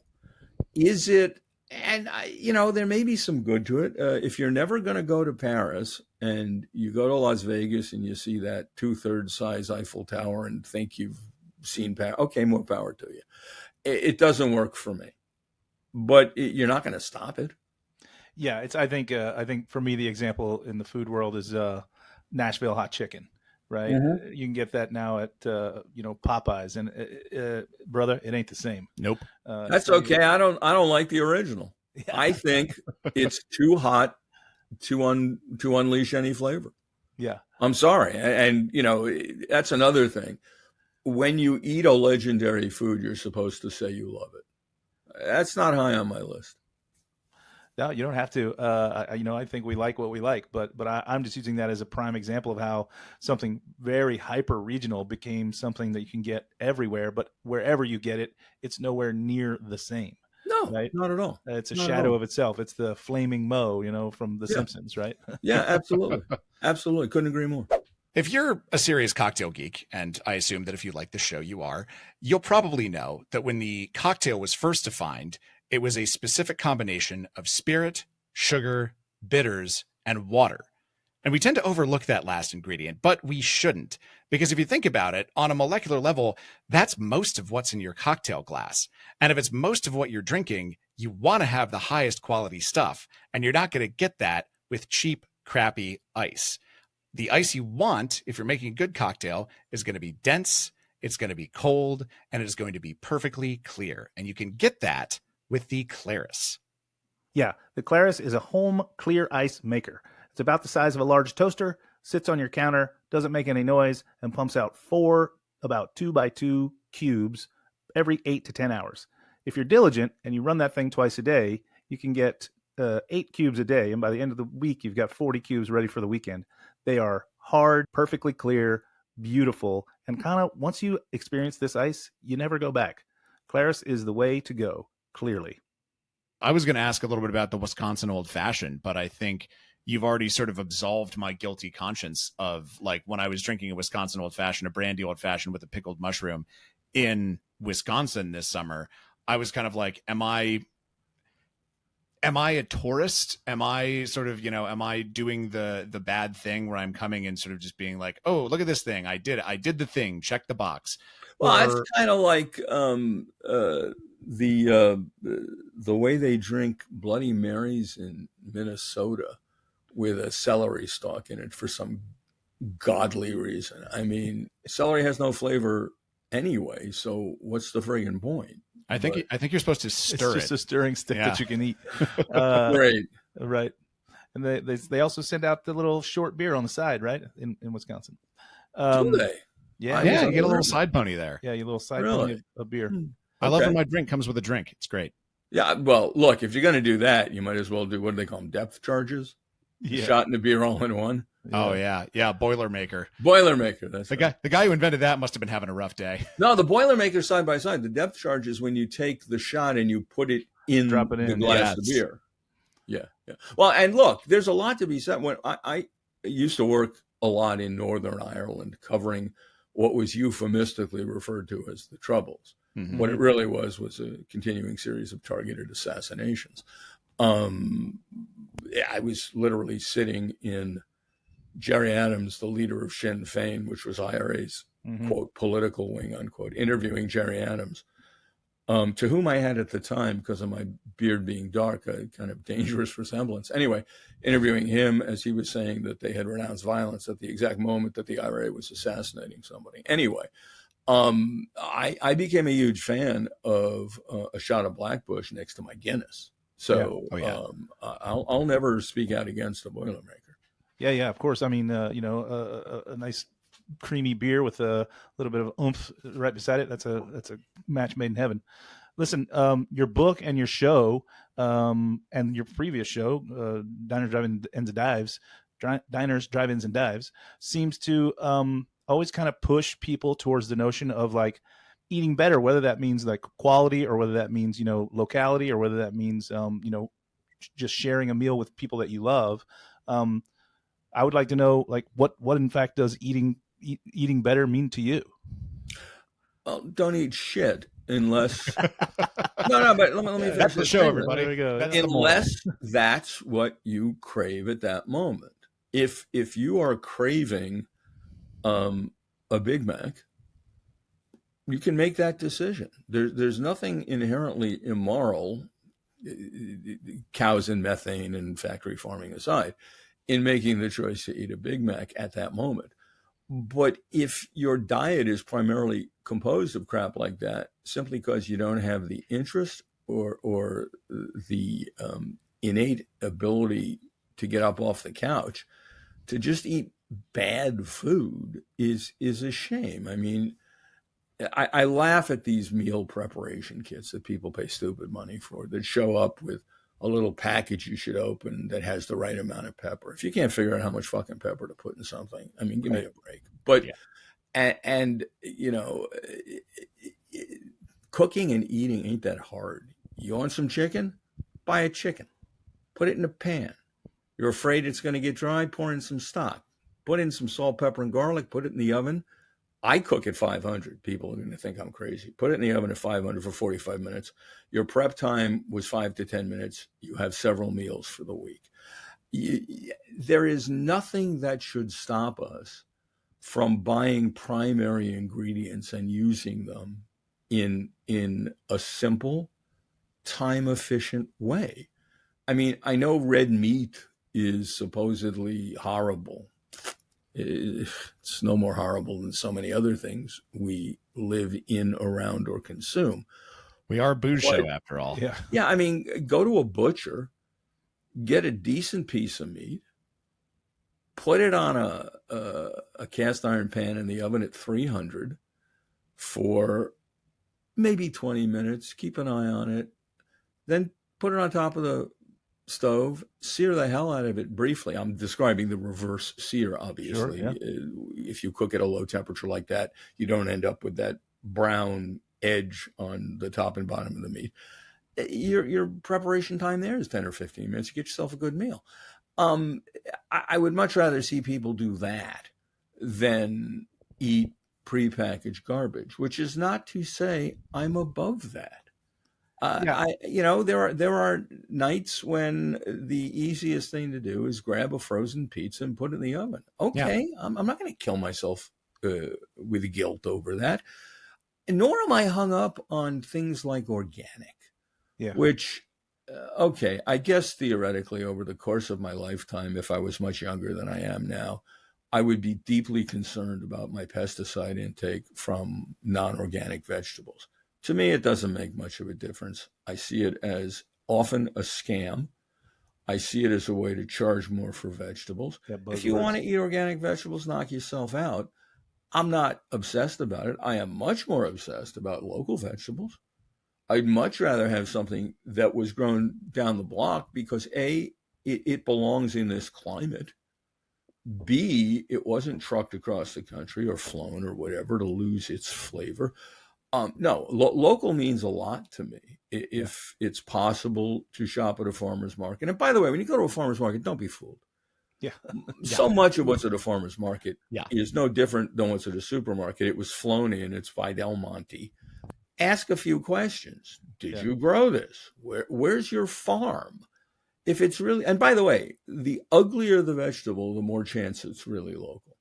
Is it? And, there may be some good to it. If you're never going to go to Paris and you go to Las Vegas and you see that 2/3 size Eiffel Tower and think you've seen Paris, okay, more power to you. It doesn't work for me. But you're not going to stop it. Yeah, I think for me, the example in the food world is Nashville hot chicken. Right, mm-hmm. You can get that now at Popeyes, and brother, it ain't the same. Nope. That's okay. I don't like the original. Yeah. I think it's too hot to unleash any flavor. Yeah, I'm sorry, and that's another thing. When you eat a legendary food, you're supposed to say you love it. That's not high on my list. No, you don't have to. I think we like what we like, but I'm just using that as a prime example of how something very hyper regional became something that you can get everywhere, but wherever you get it, it's nowhere near the same. No, right? Not at all. It's a shadow of itself. It's the flaming Moe, from The Simpsons, right? Yeah, absolutely. Absolutely. Couldn't agree more. If you're a serious cocktail geek, and I assume that if you like the show, you are, you'll probably know that when the cocktail was first defined, it was a specific combination of spirit, sugar, bitters, and water. And we tend to overlook that last ingredient, but we shouldn't. Because if you think about it, on a molecular level, that's most of what's in your cocktail glass. And if it's most of what you're drinking, you want to have the highest quality stuff. And you're not going to get that with cheap, crappy ice. The ice you want, if you're making a good cocktail, is going to be dense, it's going to be cold, and it is going to be perfectly clear. And you can get that with the Claris. Yeah, the Claris is a home clear ice maker. It's about the size of a large toaster, sits on your counter, doesn't make any noise, and pumps out 4 about 2x2 cubes every 8 to 10 hours. If you're diligent and you run that thing twice a day, you can get 8 cubes a day, and by the end of the week, you've got 40 cubes ready for the weekend. They are hard, perfectly clear, beautiful, and kind of once you experience this ice, you never go back. Claris is the way to go. Clearly. I was going to ask a little bit about the Wisconsin Old Fashioned, but I think you've already sort of absolved my guilty conscience of, like, when I was drinking a Wisconsin Old Fashioned, a brandy Old Fashioned with a pickled mushroom in Wisconsin this summer. I was kind of like, am I a tourist? Am I sort of, am I doing the bad thing where I'm coming and sort of just being like, oh, look at this thing. I did the thing. Check the box. Well, it's kind of like the way they drink Bloody Marys in Minnesota with a celery stalk in it for some godly reason. I mean, celery has no flavor anyway, so what's the friggin' point? I think you're supposed to stir it. It's just a stirring stick that you can eat. Great. Right. And they also send out the little short beer on the side, right? In Wisconsin. Do they? Yeah. You get a little side pony there. Yeah, you little side pony of beer. I love when my drink comes with a drink. It's great. Yeah, well, look, if you're going to do that, you might as well do, what do they call them, depth charges? Yeah. Shot in the beer all in one. Yeah. Oh, yeah. Yeah, Boilermaker. Boilermaker, that's the right. guy. The guy who invented that must have been having a rough day. No, the Boilermaker side by side. The depth charge is when you take the shot and you put it in the glass of beer. Yeah. Well, and look, there's a lot to be said. When I used to work a lot in Northern Ireland covering what was euphemistically referred to as the Troubles. Mm-hmm. What it really was a continuing series of targeted assassinations. I was literally sitting in Jerry Adams, the leader of Sinn Féin, which was IRA's quote, political wing, unquote, interviewing Jerry Adams, to whom I had at the time, because of my beard being dark, a kind of dangerous resemblance. Anyway, interviewing him as he was saying that they had renounced violence at the exact moment that the IRA was assassinating somebody. Anyway, I became a huge fan of a shot of Blackbush next to my Guinness. So I'll never speak out against the Boilermaker. Yeah, of course. I mean, a nice creamy beer with a little bit of oomph right beside it. That's a match made in heaven. Listen, your book and your show, and your previous show, Diners, Drive-Ins, and Dives, seems to always kind of push people towards the notion of like eating better, whether that means like quality or whether that means, locality, or whether that means, just sharing a meal with people that you love. I would like to know, like, what in fact does eating better mean to you? Well, don't eat shit unless no, but let me that's the show, everybody. There we go. Unless that's what you crave at that moment. If you are craving a Big Mac, you can make that decision. There's nothing inherently immoral, cows and methane and factory farming aside, in making the choice to eat a Big Mac at that moment. But if your diet is primarily composed of crap like that, simply because you don't have the interest or the innate ability to get up off the couch, to just eat bad food is a shame. I mean, I laugh at these meal preparation kits that people pay stupid money for, that show up with a little package you should open that has the right amount of pepper. If you can't figure out how much fucking pepper to put in something, I mean, give me a break. But, and cooking and eating ain't that hard. You want some chicken? Buy a chicken. Put it in a pan. You're afraid it's going to get dry? Pour in some stock. Put in some salt, pepper, and garlic. Put it in the oven. I cook at 500. People are going to think I'm crazy. Put it in the oven at 500 for 45 minutes. Your prep time was 5 to 10 minutes. You have several meals for the week. There is nothing that should stop us from buying primary ingredients and using them in a simple, time-efficient way. I mean, I know red meat is supposedly horrible. It's no more horrible than so many other things we live in, around, or consume. We are a booze show after all. Yeah. I mean, go to a butcher, get a decent piece of meat, put it on a cast iron pan in the oven at 300 for maybe 20 minutes. Keep an eye on it. Then put it on top of the stove, sear the hell out of it briefly. I'm describing the reverse sear, obviously. Sure, yeah. If you cook at a low temperature like that, you don't end up with that brown edge on the top and bottom of the meat. Your preparation time there is 10 or 15 minutes. You get yourself a good meal. I would much rather see people do that than eat prepackaged garbage, which is not to say I'm above that. There are nights when the easiest thing to do is grab a frozen pizza and put it in the oven. Okay, yeah. I'm not going to kill myself with guilt over that. Nor am I hung up on things like organic, which, okay, I guess theoretically over the course of my lifetime, if I was much younger than I am now, I would be deeply concerned about my pesticide intake from non-organic vegetables. To me, it doesn't make much of a difference. I see it as often a scam. I see it as a way to charge more for vegetables. If you want to eat organic vegetables, knock yourself out. I'm not obsessed about it. I am much more obsessed about local vegetables. I'd much rather have something that was grown down the block because A, it belongs in this climate. B, it wasn't trucked across the country or flown or whatever to lose its flavor. Local means a lot to me if it's possible to shop at a farmer's market. And by the way, when you go to a farmer's market, don't be fooled. So much of what's at a farmer's market is no different than what's at a supermarket. It was flown in. It's by Del Monte. Ask a few questions. Did you grow this? Where's your farm? If it's really, and by the way, the uglier the vegetable, the more chance it's really local.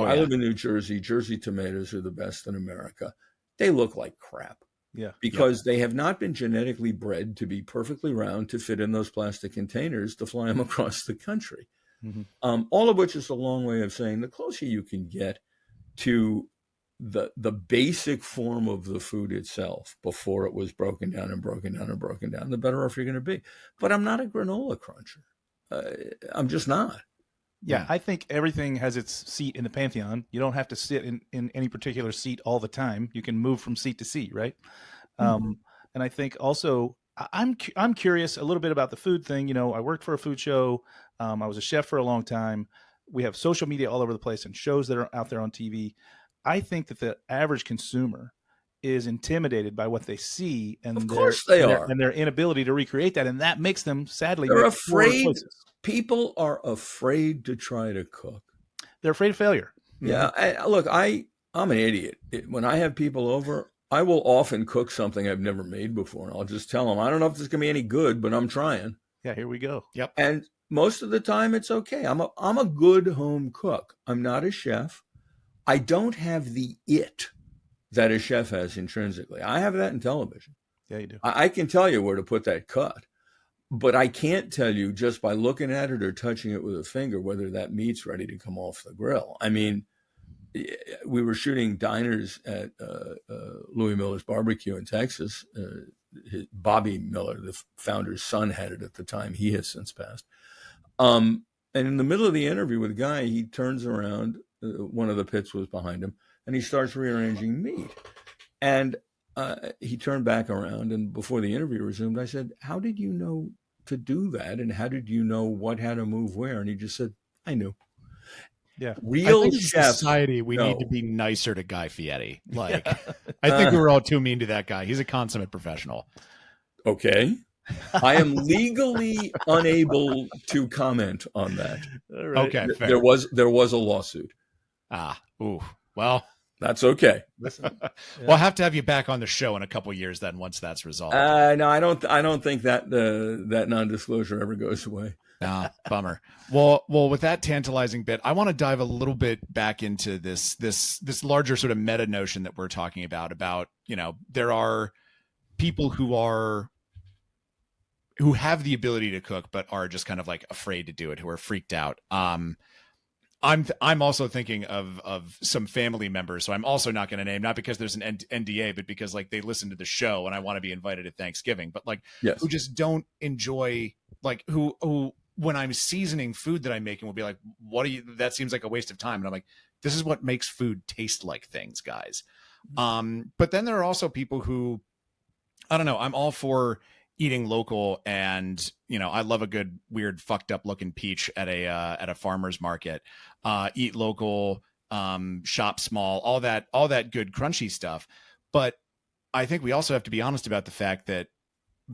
I live in New Jersey. Jersey tomatoes are the best in America. They look like crap. Yeah. Because they have not been genetically bred to be perfectly round to fit in those plastic containers to fly them across the country. Mm-hmm. All of which is a long way of saying the closer you can get to the basic form of the food itself before it was broken down, the better off you're going to be. But I'm not a granola cruncher. I'm just not. Yeah, I think everything has its seat in the pantheon. You don't have to sit in any particular seat all the time. You can move from seat to seat, right? And I think also I'm curious a little bit about the food thing. I worked for a food show. I was a chef for a long time. We have social media all over the place and shows that are out there on TV. I think that the average consumer is intimidated by what they see, and of course they are, and their inability to recreate that, and that makes them sadly they're afraid. People are afraid to try to cook. They're afraid of failure. Yeah. Look, I'm an idiot. When I have people over, I will often cook something I've never made before. And I'll just tell them, I don't know if this is going to be any good, but I'm trying. Yeah, here we go. Yep. And most of the time it's okay. I'm a good home cook. I'm not a chef. I don't have the it that a chef has intrinsically. I have that in television. Yeah, you do. I can tell you where to put that cut. But I can't tell you just by looking at it or touching it with a finger whether that meat's ready to come off the grill. I mean, we were shooting diners at Louis Miller's Barbecue in Texas. Bobby Miller, the founder's son, had it at the time. He has since passed. And in the middle of the interview with the guy, he turns around. One of the pits was behind him, and he starts rearranging meat. And he turned back around, and before the interview resumed, I said, "How did you know to do that? And how did you know what had to move where?" And he just said, "I knew." Yeah. Real chef. Society, we need to be nicer to Guy Fieri. Like, I think we were all too mean to that guy. He's a consummate professional. Okay. I am legally unable to comment on that. All right. Okay. Fair. There was a lawsuit. Ooh. Well, that's okay. Listen, we'll have to have you back on the show in a couple years then once that's resolved. No, I don't think that that non-disclosure ever goes away. Bummer. Well, with that tantalizing bit, I want to dive a little bit back into this larger sort of meta notion that we're talking about, there are people who have the ability to cook, but are just kind of like afraid to do it, who are freaked out. I'm also thinking of some family members, so I'm also not going to name, not because there's an NDA, but because like they listen to the show and I want to be invited to Thanksgiving, but like who just don't enjoy, like who when I'm seasoning food that I'm making will be like, that seems like a waste of time. And I'm like, this is what makes food taste like things, guys. But then there are also people who, I don't know, I'm all for eating local, and I love a good weird fucked up looking peach at a farmer's market. Eat local, shop small, all that good crunchy stuff. But I think we also have to be honest about the fact that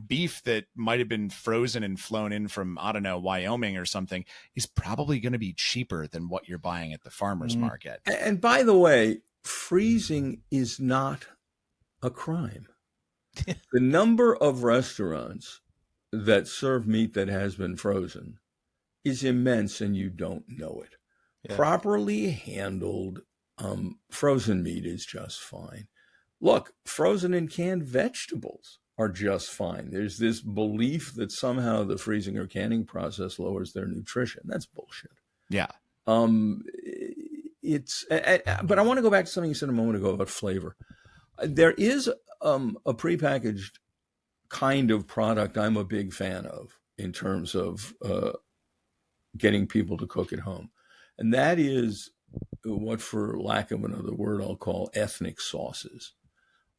beef that might have been frozen and flown in from, I don't know, Wyoming or something is probably going to be cheaper than what you're buying at the farmer's market. And by the way, freezing is not a crime. The number of restaurants that serve meat that has been frozen is immense, and you don't know it. Yeah. Properly handled, frozen meat is just fine. Look, frozen and canned vegetables are just fine. There's this belief that somehow the freezing or canning process lowers their nutrition. That's bullshit. Yeah. But I want to go back to something you said a moment ago about flavor. There is a prepackaged kind of product I'm a big fan of in terms of getting people to cook at home. And that is what, for lack of another word, I'll call ethnic sauces.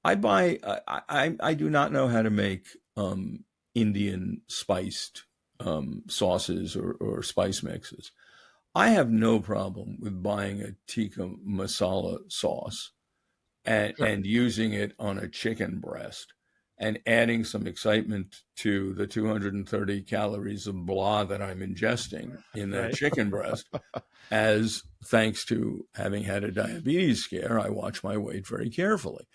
I do not know how to make Indian spiced sauces or spice mixes. I have no problem with buying a tikka masala sauce and using it on a chicken breast and adding some excitement to the 230 calories of blah that I'm ingesting in that chicken breast. As thanks to having had a diabetes scare, I watch my weight very carefully.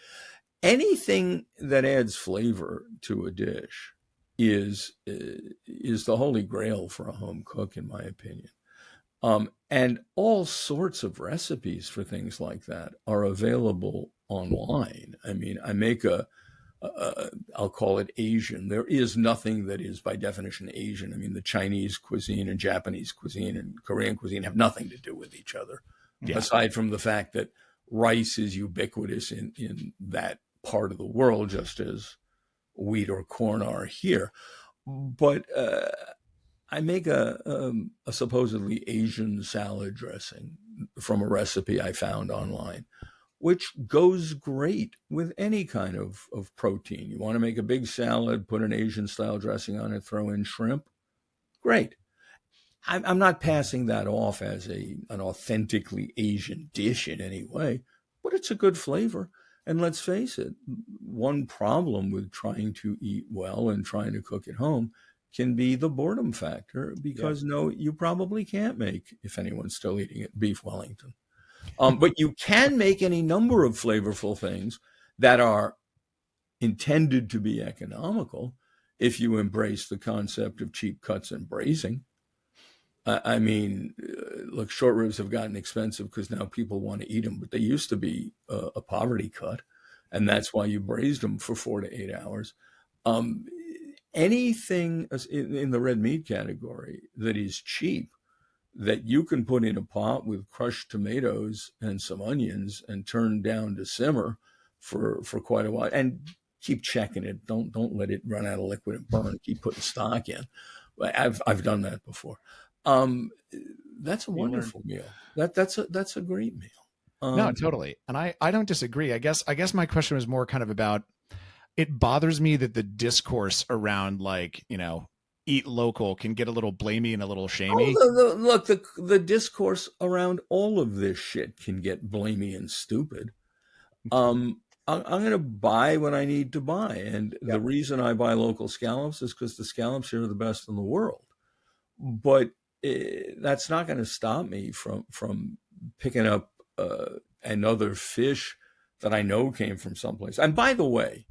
Anything that adds flavor to a dish is the holy grail for a home cook, in my opinion. And all sorts of recipes for things like that are available online. I mean, I make I'll call it Asian. There is nothing that is by definition Asian. I mean, the Chinese cuisine and Japanese cuisine and Korean cuisine have nothing to do with each other, aside from the fact that rice is ubiquitous in that part of the world, just as wheat or corn are here. But I make a supposedly Asian salad dressing from a recipe I found online, which goes great with any kind of protein. You want to make a big salad, put an Asian style dressing on it, throw in shrimp. Great. I'm not passing that off as an authentically Asian dish in any way, but it's a good flavor. And let's face it, one problem with trying to eat well and trying to cook at home can be the boredom factor, because no, you probably can't make, if anyone's still eating it, beef Wellington. But you can make any number of flavorful things that are intended to be economical if you embrace the concept of cheap cuts and braising. I mean, look, short ribs have gotten expensive because now people want to eat them, but they used to be a poverty cut, and that's why you braised them for 4 to 8 hours. Anything in the red meat category that is cheap, that you can put in a pot with crushed tomatoes and some onions and turn down to simmer for quite a while, and keep checking it. Don't let it run out of liquid and burn. Keep putting stock in. I've done that before. That's a wonderful meal. That's a great meal. No, totally. And I don't disagree. I guess my question was more kind of about, it bothers me that the discourse around, like, you know, eat local can get a little blamey and a little shamey. Look, the discourse around all of this shit can get blamey and stupid. I'm going to buy what I need to buy. And the reason I buy local scallops is because the scallops here are the best in the world. But that's not going to stop me from picking up another fish that I know came from someplace. And by the way,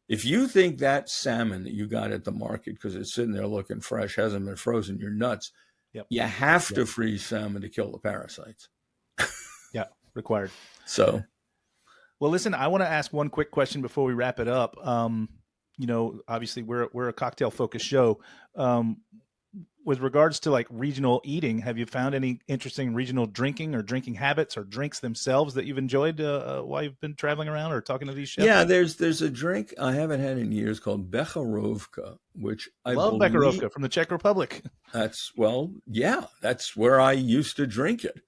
if you think that salmon that you got at the market, because it's sitting there looking fresh, hasn't been frozen, you're nuts. Yep. You have to freeze salmon to kill the parasites. Yeah, required. So, well, listen, I want to ask one quick question before we wrap it up. You know, obviously we're a cocktail focused show. With regards to like regional eating, have you found any interesting regional drinking or drinking habits or drinks themselves that you've enjoyed while you've been traveling around or talking to these chefs? Yeah, there's a drink I haven't had in years called Becherovka, which I love Becherovka from the Czech Republic. That's that's where I used to drink it.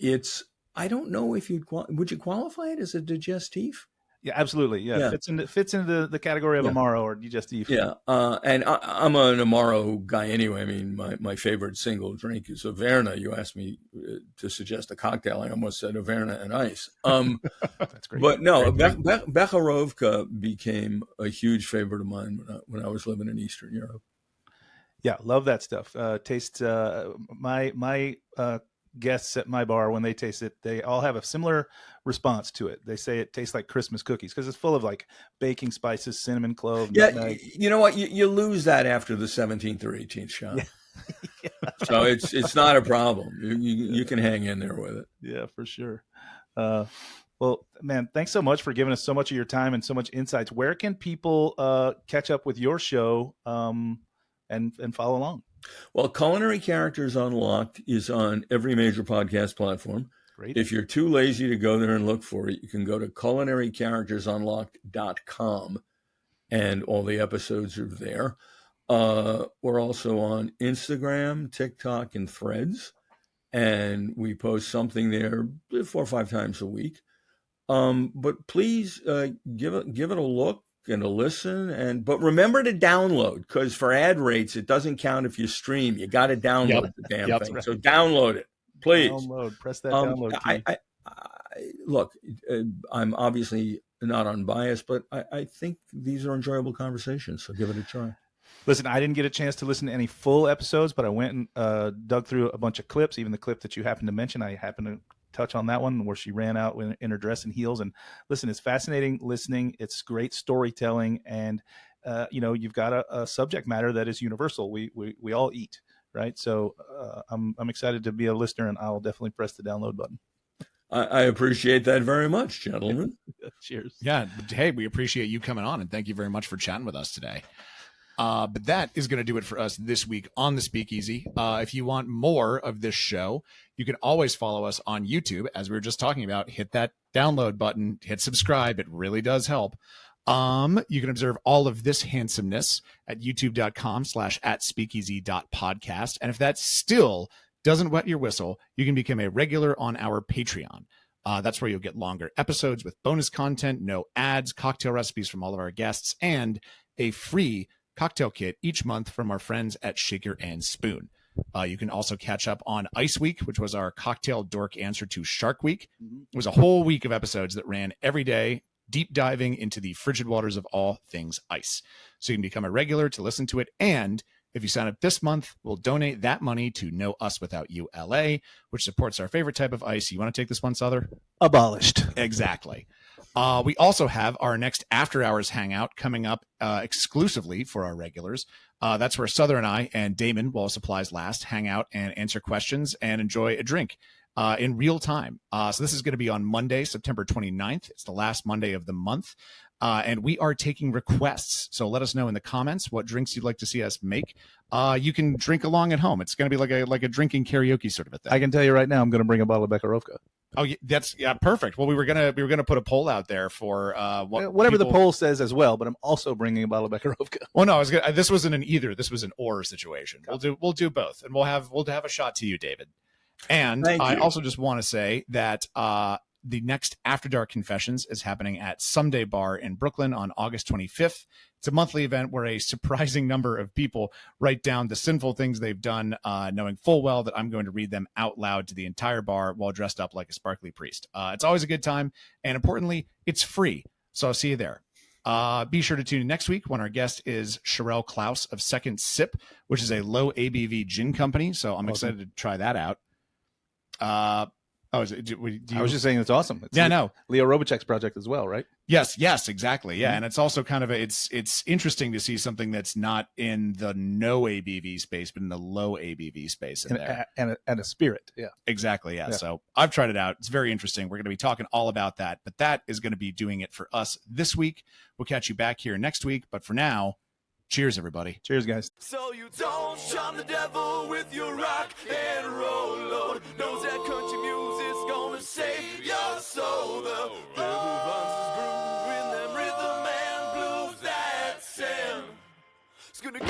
It's, I don't know if would you qualify it as a digestif? Yeah, absolutely. Yeah. Fits into the category of Amaro or digestif. Yeah. And I'm an Amaro guy anyway. I mean, my favorite single drink is Averna. You asked me to suggest a cocktail. I almost said Averna and ice. That's great. But no, Becherovka became a huge favorite of mine when I was living in Eastern Europe. Yeah, love that stuff. Tastes my guests at my bar, when they taste it, they all have a similar response to it. They say it tastes like Christmas cookies because it's full of like baking spices, cinnamon, clove, nutmeg. You know what? You lose that after the 17th or 18th shot. Yeah. So it's not a problem. You can hang in there with it. Yeah, for sure. Well, man, thanks so much for giving us so much of your time and so much insights. Where can people catch up with your show and follow along? Well, Culinary Characters Unlocked is on every major podcast platform. Great. If you're too lazy to go there and look for it, you can go to culinaryczharactersunlocked.com, and all the episodes are there. We're also on Instagram, TikTok, and Threads, and we post something there 4 or 5 times a week. But please give it a look and a listen, but remember to download, because for ad rates it doesn't count if you stream. You got to download the damn thing. Right. So download it, please. Press that download key. Look, I'm obviously not unbiased, but I think these are enjoyable conversations. So give it a try. Listen, I didn't get a chance to listen to any full episodes, but I went and dug through a bunch of clips. Even the clip that you happened to mention, I happened to touch on that one where she ran out in her dress and heels. And listen, it's fascinating listening. It's great storytelling, and you've got a subject matter that is universal. We all eat, right? So I'm excited to be a listener, and I'll definitely press the download button. I appreciate that very much, gentlemen. Cheers. Yeah. Hey, we appreciate you coming on, and thank you very much for chatting with us today. But that is going to do it for us this week on the Speakeasy. If you want more of this show, you can always follow us on YouTube. As we were just talking about, hit that download button, hit subscribe. It really does help. You can observe all of this handsomeness at youtube.com/@speakeasy.podcast. And if that still doesn't wet your whistle, you can become a regular on our Patreon. That's where you'll get longer episodes with bonus content, no ads, cocktail recipes from all of our guests, and a free cocktail kit each month from our friends at Shaker and Spoon. You can also catch up on Ice Week, which was our cocktail dork answer to Shark Week. It was a whole week of episodes that ran every day, deep diving into the frigid waters of all things ice. So you can become a regular to listen to it. And if you sign up this month, we'll donate that money to No Us Without You LA, which supports our favorite type of ice. You want to take this one, Sother? Abolished. Exactly. We also have our next After Hours hangout coming up exclusively for our regulars. That's where Sother and I and Damon, while supplies last, hang out and answer questions and enjoy a drink in real time. So this is going to be on Monday, September 29th. It's the last Monday of the month. And we are taking requests. So let us know in the comments what drinks you'd like to see us make. You can drink along at home. It's going to be like a drinking karaoke sort of a thing. I can tell you right now, I'm going to bring a bottle of Bekarovka. Oh, that's perfect. Well, we were gonna put a poll out there for whatever the poll says as well. But I'm also bringing a bottle of Bekarovka. Well, no, this wasn't an either. This was an or situation. We'll do both, and we'll have a shot to you, David. And I also just want to say that the next After Dark Confessions is happening at Someday Bar in Brooklyn on August 25th. It's a monthly event where a surprising number of people write down the sinful things they've done, knowing full well that I'm going to read them out loud to the entire bar while dressed up like a sparkly priest. It's always a good time, and importantly, it's free. So I'll see you there. Be sure to tune in next week when our guest is Sherelle Klaus of Second Sip, which is a low ABV gin company. So I'm excited to try that out. I was just saying it's awesome. It's no. Leo Robichek's project as well, right? Yes, exactly. Yeah. Mm-hmm. And it's also kind of it's interesting to see something that's not in the no ABV space, but in the low ABV space in there. And a spirit. Yeah. Exactly. Yeah. So I've tried it out. It's very interesting. We're going to be talking all about that, but that is going to be doing it for us this week. We'll catch you back here next week. But for now, cheers, everybody. Cheers, guys. So you don't shun the devil with your rock and roll load. Knows that country music's gonna save your soul. The devil runs his groove in them rhythm and blues that sound. It's gonna